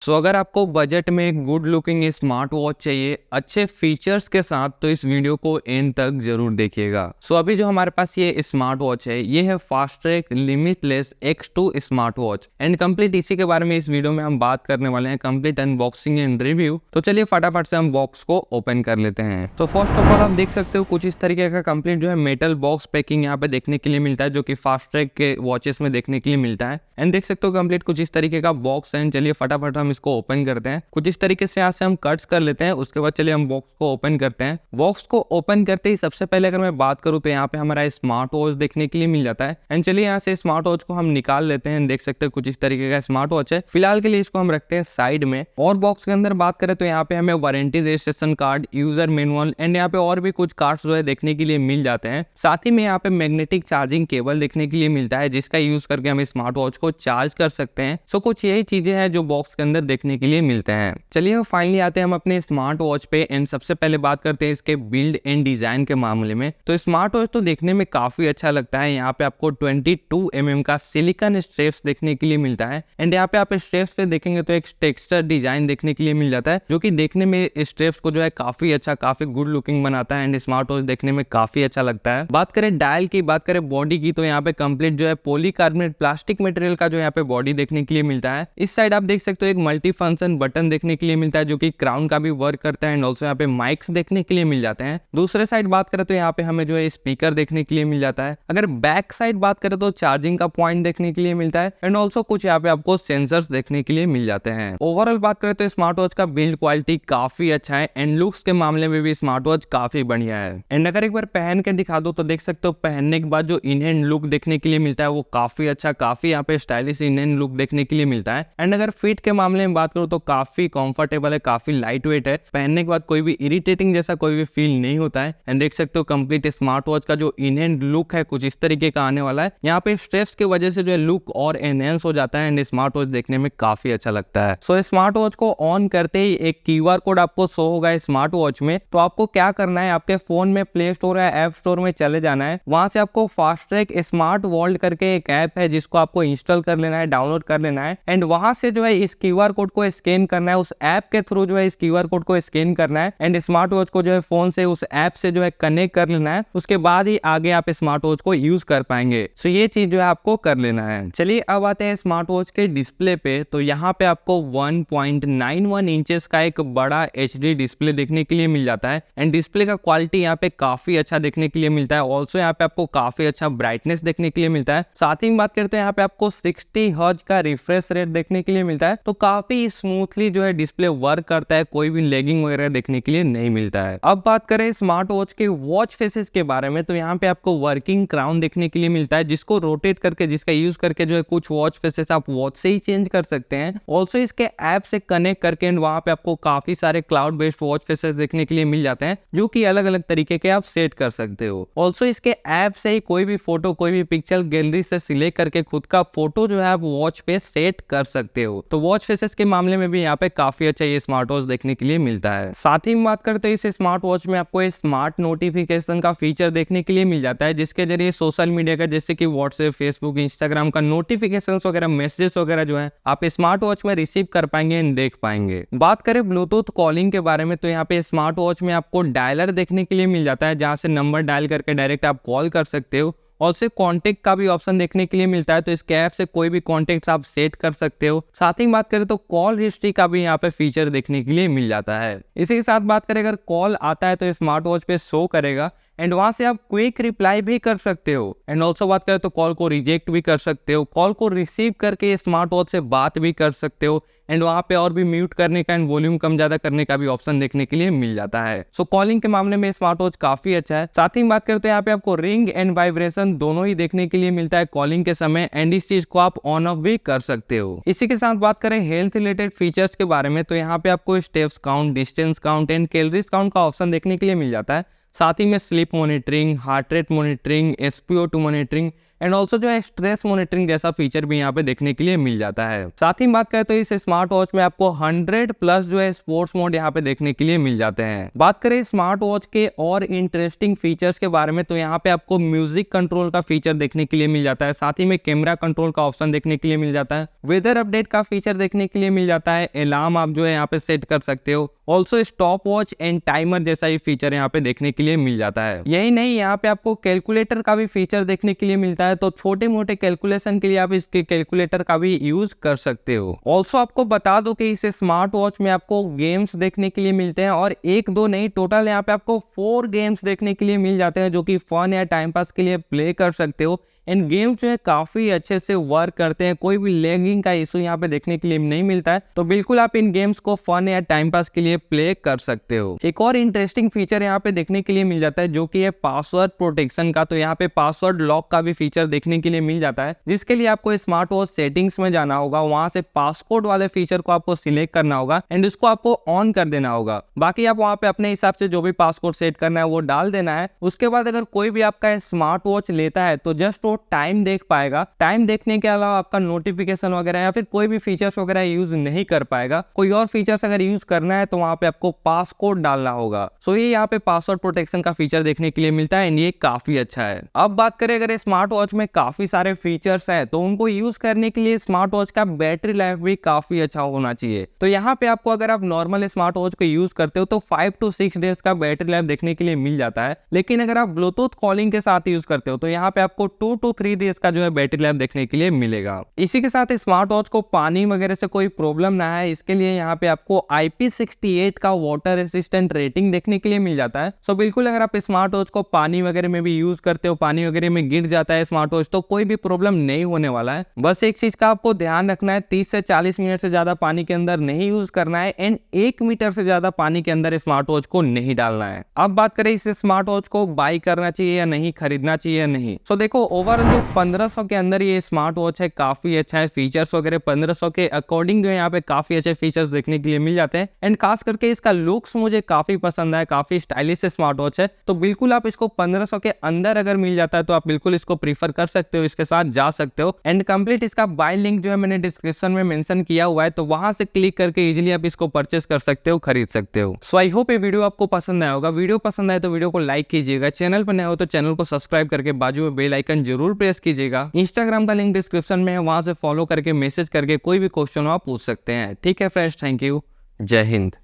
अगर आपको बजट में एक गुड लुकिंग स्मार्ट वॉच चाहिए अच्छे फीचर्स के साथ तो इस वीडियो को एंड तक जरूर देखिएगा। अभी जो हमारे पास ये स्मार्ट वॉच है ये है Fastrack limitless X2 smart watch and complete इसी के बारे में इस वीडियो में हम बात करने वाले हैं, कंप्लीट अनबॉक्सिंग एंड रिव्यू। तो चलिए फटाफट से हम बॉक्स को ओपन कर लेते हैं। तो फर्स्ट ऑफ ऑल आप देख सकते हो कुछ इस तरीके का कंप्लीट जो है मेटल बॉक्स पैकिंग यहाँ पे देखने के लिए मिलता है, जो कि फास्ट्रैक के वॉचेस में देखने के लिए मिलता है। एंड देख सकते हो कंप्लीट कुछ इस तरीके का बॉक्स है। चलिए फटाफट हम इसको ओपन करते हैं। कुछ इस तरीके से यहाँ से हम कट्स कर लेते हैं, उसके बाद चलिए हम बॉक्स को ओपन करते हैं। बॉक्स को ओपन करते ही सबसे पहले अगर मैं बात करूँ तो यहाँ पे हमारा स्मार्ट वॉच देखने के लिए मिल जाता है। एंड चलिए यहाँ से स्मार्ट वॉच को हम निकाल लेते हैं। देख सकते हैं कुछ इस तरीके का स्मार्ट वॉच है। फिलहाल के लिए इसको हम रखते हैं साइड में। और बॉक्स के अंदर बात करें तो यहाँ पे हमें warranty registration card, user manual and यहाँ पे और भी कुछ कार्ड्स जो है देखने के लिए मिल जाते हैं। साथ ही में यहाँ पे मैग्नेटिक चार्जिंग केबल देखने के लिए मिलता है, जिसका यूज करके हम स्मार्ट वॉच को चार्ज कर सकते हैं। कुछ यही चीजें हैं जो बॉक्स के अंदर देखने के लिए मिलते हैं। चलिए फाइनली आते हैं हम अपने स्मार्ट वॉच पे। एंड सबसे पहले बात करते हैं इसके बिल्ड एंड डिजाइन के मामले में। तो स्मार्ट वॉच तो देखने में काफी अच्छा लगता है। यहाँ पे आपको 22 mm का सिलिकॉन स्ट्रेप्स देखने के लिए मिलता है। एंड यहाँ पे आप स्ट्रेप्स पे देखेंगे तो एक टेक्सचर डिजाइन देखने के लिए मिल जाता है, जो कि देखने में स्ट्रेप्स को जो है काफी अच्छा, काफी गुड लुकिंग बनाता है। एंड स्मार्ट वॉच देखने में काफी अच्छा लगता है। बात करें डायल की, बात करें बॉडी की, तो यहाँ पे कंप्लीट जो है पॉलीकार्बोनेट प्लास्टिक मटेरियल का जो यहाँ पे बॉडी देखने के लिए मिलता है। इस साइड आप देख सकते हो एक मल्टी फंक्शन बटन देखने के लिए मिलता है, जो कि क्राउन का भी वर्क करता है। एंड ऑल्सो यहाँ पे माइक्स देखने के लिए मिल जाते हैं। दूसरे साइड बात करें तो यहाँ पे हमें जो है स्पीकर देखने के लिए मिल जाता है। अगर बैक साइड बात करें तो चार्जिंग का पॉइंट देखने के लिए मिलता है। एंड ऑल्सो कुछ यहाँ पे आपको सेंसर्स देखने के लिए मिल जाते हैं। ओवरऑल बात करें तो स्मार्ट वॉच का बिल्ड क्वालिटी काफी अच्छा है एंड लुक्स के मामले में भी स्मार्ट वॉच काफी बढ़िया है। एंड अगर एक बार पहन के दिखा दो तो देख सकते हो पहनने के बाद जो इन हैंड लुक देखने के लिए मिलता है वो काफी अच्छा, काफी यहाँ पे स्टाइलिश इन हैंड लुक देखने के लिए मिलता है। एंड अगर फिट के मामले में बात करूँ तो काफी कंफर्टेबल है, काफी लाइट वेट है। पहनने के बाद कोई भी इरिटेटिंग जैसा कोई भी फील नहीं होता है। एंड देख सकते हो कंप्लीट स्मार्ट वॉच का जो इन हैंड लुक है कुछ इस तरीके का आने वाला है। यहाँ पे स्ट्रेप्स की वजह से जो है लुक और एनहेंस हो जाता है एंड स्मार्ट वॉच देखने में काफी अच्छा लगता है। स्मार्ट वॉच को ऑन करते ही एक QR कोड आपको शो होगा स्मार्ट वॉच में। तो आपको क्या करना है, आपके फोन में प्ले स्टोर या ऐप स्टोर में चले जाना है। वहां से आपको फास्ट्रैक स्मार्ट वर्ल्ड करके एक ऐप है जिसको आपको इंस्टॉल कर लेना है, डाउनलोड कर लेना है। एंड वहां से जो है इस QR कोड को स्कैन करना है। उस ऐप के थ्रू जो है इस QR कोड को स्कैन करना है एंड स्मार्ट वॉच को जो है फोन से उस ऐप से जो है कनेक्ट कर लेना है। उसके बाद ही आगे आप स्मार्ट वॉच को यूज कर पाएंगे। ये चीज जो है आपको कर लेना है। चलिए अब आते हैं स्मार्ट वॉच के डिस्प्ले पे। तो यहाँ पे आपको 1.91 इंचेस का एक बड़ा HD डिस्प्ले देखने के लिए मिल जाता है। एंड डिस्प्ले का क्वालिटी यहाँ पे काफी अच्छा देखने के लिए मिलता है। ऑल्सो यहाँ पे आपको काफी अच्छा ब्राइटनेस देखने के लिए मिलता है। साथ ही बात करते हैं यहाँ पे आपको 60 हर्ट्ज का रिफ्रेश रेट देखने के लिए मिलता है। तो काफी स्मूथली जो है डिस्प्ले वर्क करता है, कोई भी लैगिंग वगैरह देखने के लिए नहीं मिलता है। अब बात करें स्मार्ट वॉच के वॉच फेसेस के बारे में, तो यहाँ पे आपको वर्किंग क्राउन देखने के लिए मिलता है, जिसको रोटेट करके, जिसका यूज करके जो है कुछ वॉच फेसेस आप वॉच से ही चेंज कर सकते हैं। ऑल्सो इसके ऐप से कनेक्ट करके एंड वहां पे आपको काफी सारे क्लाउड बेस्ड वॉच फेसेस देखने के लिए मिल जाते हैं, जो कि अलग अलग तरीके के आप सेट कर सकते हो। ऑल्सो इसके ऐप से ही कोई भी फोटो, कोई भी पिक्चर गैलरी से सिलेक्ट करके खुद का फोटो जो है आप वॉच पे सेट कर सकते हो। तो वॉच फेसेस के मामले में भी यहाँ पे काफी अच्छा ये स्मार्ट वॉच देखने के लिए मिलता है। साथ ही बात करते हैं इस स्मार्ट वॉच में आपको स्मार्ट नोटिफिकेशन का फीचर देखने के लिए मिल जाता है, जिसके जरिए सोशल मीडिया का जैसे कि व्हाट्सएप, फेसबुक, इंस्टाग्राम का नोटिफिकेशन वगैरह, मैसेजेस वगैरह जो है आप स्मार्ट वॉच में रिसीव कर पाएंगे एंड देख पाएंगे। बात करें ब्लूटूथ कॉलिंग के बारे में, तो यहाँ पे स्मार्ट वॉच में आपको डायलर देखने के लिए मिल जाता है, जहां से नंबर डायल करके डायरेक्ट आप कॉल कर सकते हो। और से कॉन्टेक्ट का भी ऑप्शन देखने के लिए मिलता है, तो इसके ऐप से कोई भी कॉन्टेक्ट आप सेट कर सकते हो। साथ ही बात करें तो कॉल हिस्ट्री का भी यहाँ पे फीचर देखने के लिए मिल जाता है। इसी के साथ बात करें अगर कॉल आता है तो स्मार्ट वॉच पे शो करेगा एंड वहां से आप क्विक रिप्लाई भी कर सकते हो। एंड ऑल्सो बात करें तो कॉल को रिजेक्ट भी कर सकते हो, कॉल को रिसीव करके स्मार्ट वॉच से बात भी कर सकते हो। एंड वहां पे और भी म्यूट करने का एंड वॉल्यूम कम ज्यादा करने का भी ऑप्शन देखने के लिए मिल जाता है। कॉलिंग के मामले में स्मार्ट वॉच काफी अच्छा है। साथ ही बात करते हैं यहाँ पे आपको रिंग एंड वाइब्रेशन दोनों ही देखने के लिए मिलता है कॉलिंग के समय, एंड इस चीज को आप ऑन ऑफ भी कर सकते हो। इसी के साथ बात करें हेल्थ रिलेटेड फीचर्स के बारे में, तो यहाँ पे आपको steps count, distance count and calories count का ऑप्शन देखने के लिए मिल जाता है। साथ ही में sleep monitoring, heart rate monitoring, SpO2 monitoring and also जो है स्ट्रेस मॉनिटरिंग जैसा फीचर भी यहाँ पे देखने के लिए मिल जाता है। साथ ही बात करें तो इस स्मार्ट वॉच में आपको 100+ जो है स्पोर्ट्स मोड यहाँ पे देखने के लिए मिल जाते हैं। बात करें स्मार्ट वॉच के और इंटरेस्टिंग फीचर्स के बारे में तो यहाँ पे आपको म्यूजिक कंट्रोल का फीचर देखने के लिए मिल जाता है, साथ ही में कैमरा कंट्रोल का ऑप्शन देखने के लिए मिल जाता है, वेदर अपडेट का फीचर देखने के लिए मिल जाता है, अलार्म आप जो है यहाँ पे सेट कर सकते हो, also stop watch and timer जैसा ही फीचर यहाँ पे देखने के लिए मिल जाता है। यही नहीं, यहाँ पे आपको कैलकुलेटर का भी फीचर देखने के लिए मिलता है, तो छोटे मोटे कैलकुलेशन के लिए आप इसके कैलकुलेटर का भी यूज कर सकते हो। ऑल्सो आपको बता दो कि इस स्मार्ट वॉच में आपको गेम्स देखने के लिए मिलते हैं, और 1-2 नहीं, टोटल यहाँ पे आपको 4 गेम्स देखने के लिए मिल जाते हैं जो कि फन या टाइम पास के लिए प्ले कर सकते हो। एंड गेम जो है काफी अच्छे से वर्क करते हैं, कोई भी लैगिंग का इशू यहाँ पे देखने के लिए नहीं मिलता है, तो बिल्कुल आप इन गेम्स को फन या टाइम पास के लिए प्ले कर सकते हो। एक और इंटरेस्टिंग फीचर यहाँ पे देखने के लिए मिल जाता है जो कि है पासवर्ड प्रोटेक्शन का, तो यहाँ पे पासवर्ड लॉक का भी फीचर देखने के लिए मिल जाता है, जिसके लिए आपको स्मार्ट वॉच सेटिंग्स में जाना होगा, वहां से पासकोड वाले फीचर को आपको सिलेक्ट करना होगा एंड उसको आपको ऑन कर देना होगा। बाकी आप वहां पे अपने हिसाब से जो भी पासकोड सेट करना है वो डाल देना है। उसके बाद अगर कोई भी आपका स्मार्ट वॉच लेता है तो जस्ट वो टाइम देख पाएगा, टाइम देखने के अलावा आपका नोटिफिकेशन वगैरह या फिर कोई भी फीचर्स वगैरह यूज नहीं कर पाएगा। कोई और फीचर्स अगर यूज करना है तो वहां पे आपको पासकोड डालना होगा। सो ये यहाँ पे पासवर्ड प्रोटेक्शन का फीचर देखने के लिए मिलता है एंड ये काफी अच्छा है। अब बात करें अगर स्मार्ट वॉच में काफी सारे फीचर्स है तो उनको यूज करने के लिए स्मार्ट वॉच का बैटरी लाइफ भी काफी अच्छा होना चाहिए। तो यहाँ पे आपको अगर आप नॉर्मल स्मार्ट वॉच को यूज करते हो तो 5 to 6 डेज का बैटरी लाइफ देखने के लिए मिल जाता है, लेकिन अगर आप ब्लूटूथ कॉलिंग के साथ यूज करते हो तो यहाँ पे आपको 2 to 3 डेज का जो है बैटरी लाइफ देखने के लिए मिलेगा। इसी के साथ स्मार्ट वॉच को पानी वगैरह से कोई प्रॉब्लम ना है, इसके लिए यहाँ पे आपको IP68 का वाटर रेसिस्टेंट रेटिंग देखने के लिए मिल जाता है। सो बिल्कुल अगर आप स्मार्ट वॉच को पानी वगैरह में भी यूज करते हो, पानी वगैरह में गिर जाता है स्मार्ट वॉच, तो कोई भी प्रॉब्लम नहीं होने वाला है। बस एक चीज का आपको ध्यान रखना है, 30 से 40 मिनट से ज्यादा पानी के अंदर नहीं यूज करना है एंड 1 मीटर से ज्यादा पानी के अंदर स्मार्ट वॉच को नहीं डालना है। अब बात करें इस स्मार्ट वॉच को बाई करना चाहिए या नहीं, खरीदना चाहिए या नहीं। सो देखो ओवरऑल जो 1500 के अंदर ये स्मार्ट वॉच है काफी अच्छा है, फीचर्स वगैरह 1500 के अकॉर्डिंग जो है यहाँ पे काफी अच्छे फीचर्स देखने के लिए मिल जाते हैं एंड खास करके इसका लुक्स मुझे काफी पसंद है, काफी स्टाइलिश स्मार्ट वॉच है। तो बिल्कुल आप इसको 1500 के अंदर अगर मिल जाता है तो आप बिल्कुल इसको प्रीफर कर सकते हो, इसके साथ जा सकते हो। एंड कंप्लीट इसका बाय लिंक जो है मैंने डिस्क्रिप्शन में मेंशन किया हुआ है, तो वहां से क्लिक करके इजीली आप इसको परचेस कर सकते हो, खरीद सकते हो। सो आई होप ये वीडियो आपको पसंद आया होगा। वीडियो पसंद आए तो वीडियो को लाइक कीजिएगा, चैनल पर नए हो तो चैनल को सब्सक्राइब करके बाजू में बेल आइकन जरूर प्रेस कीजिएगा। इंस्टाग्राम का लिंक डिस्क्रिप्शन में है, वहां से फॉलो करके मैसेज करके कोई भी क्वेश्चन हो आप पूछ सकते हैं। ठीक है फ्रेंड्स, थैंक यू, जय हिंद।